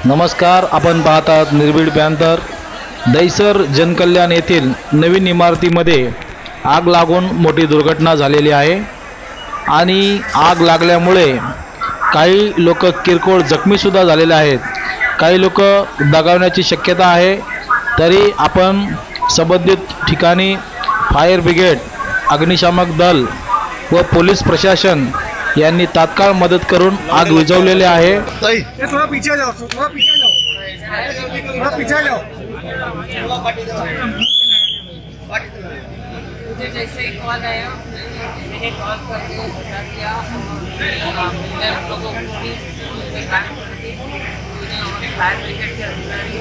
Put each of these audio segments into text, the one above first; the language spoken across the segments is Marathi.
नमस्कार, आपण पाहतात निर्भीड पॅन्थर। दहिसर जनकल्याण येथील नवीन इमारतीमध्ये आग लागून मोठी दुर्घटना झालेली आहे आणि आग लागल्यामुळे काही लोक किरकोळ जखमी सुद्धा झालेले आहेत। काही लोक दगावण्याची शक्यता आहे। तरी आपण संबंधित ठिकाणी फायर ब्रिगेड, अग्निशामक दल व पोलीस प्रशासन यांनी तात्काळ मदत करून आग विझवलेली आहे। थोड़ा पीछे जाओ, थोड़ा पीछे जाओ, थोड़ा पीछे जाओ। मुझे जैसे ही कॉल आया मैंने कॉल करके बता दिया और लोगों को भी फायर ब्रिगेड के अधिकारी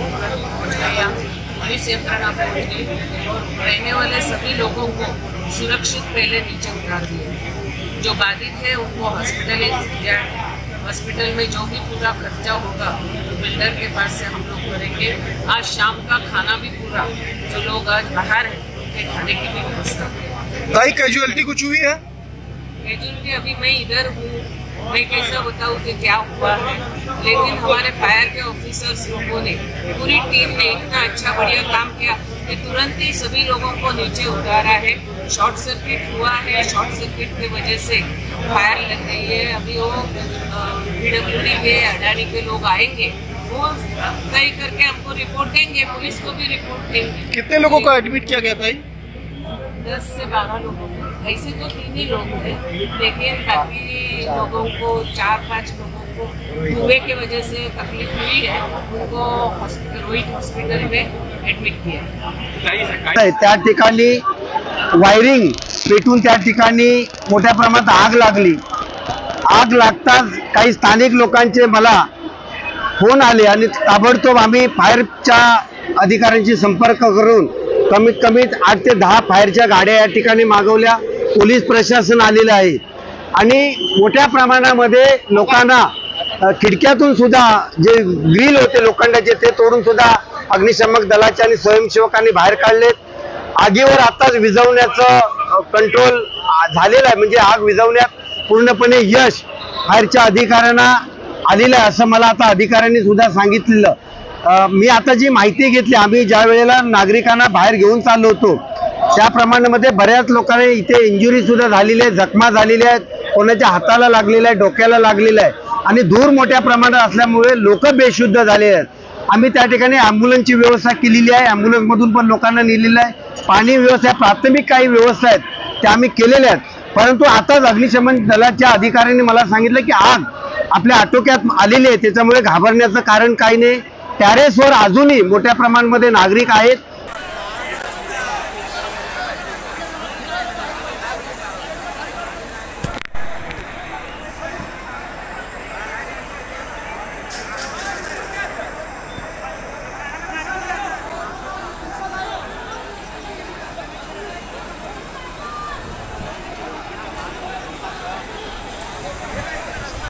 पहुँच गया, पुलिस यंत्रणा पहुँच गई और रहने वाले सभी लोगों को सुरक्षित पहले नीचे उतार दिया। जो बाधित है उनको हॉस्पिटलाइज किया है। हॉस्पिटल में जो भी पूरा खर्चा होगा बिल्डर के पास से हम लोग करेंगे। आज शाम का खाना भी पूरा जो लोग आज बाहर हैं उनके खाने की भी व्यवस्था करेंगे। भाई कैजुअलिटी कुछ हुई है? कैजुअलिटी अभी मैं इधर हूँ, मैं कैसा बताऊँ कि क्या हुआ है, लेकिन हमारे फायर के ऑफिसर्स लोगों ने, पूरी टीम ने इतना अच्छा बढ़िया काम किया कि तुरंत ही सभी लोगों को नीचे उतारा है। शॉर्ट सर्किट हुआ है, शॉर्ट सर्किट की वजह से फायर लग गई है। अभी वो PWD के अडानी के लोग आएंगे, वो तय करके हमको रिपोर्ट देंगे, पुलिस को भी रिपोर्ट देंगे। कितने लोगों को एडमिट किया गया था? 10 से 12 लोगों को। ऐसे तो 3 ही लोग थे, लेकिन बाकी लोगों को 4-5 लोगों को धुएं की वजह से तकलीफ हुई है, उनको हॉस्पिटल, रोहित हॉस्पिटल में एडमिट किया। त्या ठिकाणी वायरिंग पेटून त्या ठिकाणी मोठ्या प्रमाणात आग लागली। आग लागताच काही स्थानिक लोकांचे मला फोन आले आणि ताबडतोब आम्ही फायरच्या अधिकाऱ्यांशी संपर्क करून कमीत कमी 8 ते 10 फायरच्या गाड्या या ठिकाणी मागवल्या। पोलीस प्रशासन आलेलं आहे आणि मोठ्या प्रमाणामध्ये लोकांना खिडक्यातून सुद्धा जे ग्रिल होते लोखंडाचे ते तोडून सुद्धा अग्निशामक दलाच्या आणि स्वयंसेवकांनी बाहेर काढलेत। आगीवर आताच विझवण्याचं कंट्रोल झालेलं आहे, म्हणजे आग विझवण्यात पूर्णपणे यश फायरच्या अधिकाऱ्यांना आलेलं आहे असं मला आता अधिकाऱ्यांनी सुद्धा सांगितलेलं। मी आता जी माहिती घेतली, आम्ही ज्या वेळेला नागरिकांना बाहेर घेऊन चाललो होतो त्याप्रमाणे बऱ्याच लोकांना इथे इंजुरी सुद्धा झालेली आहे, जखमा झालेल्या आहेत, कोणाच्या हाताला लागलेला आहे, डोक्याला लागलेला आहे आणि धूर मोठ्या प्रमाणात असल्यामुळे लोक बेशुद्ध झाले आहेत। आम्ही त्या ठिकाणी ॲम्ब्युलन्सची व्यवस्था केलेली आहे, ॲम्ब्युलन्समधून पण लोकांना नेलेलं आहे। पाणी व्यवस्था, प्राथमिक काही व्यवस्था आहेत त्या आम्ही केलेल्या आहेत। परंतु आताच अग्निशमन दलाच्या अधिकाऱ्यांनी मला सांगितलं की आग आपल्या आटोक्यात आलेली आहे, त्याच्यामुळे घाबरण्याचं कारण काही नाही। टेरेसवर अजूनही मोठ्या प्रमाणामध्ये नागरिक आहेत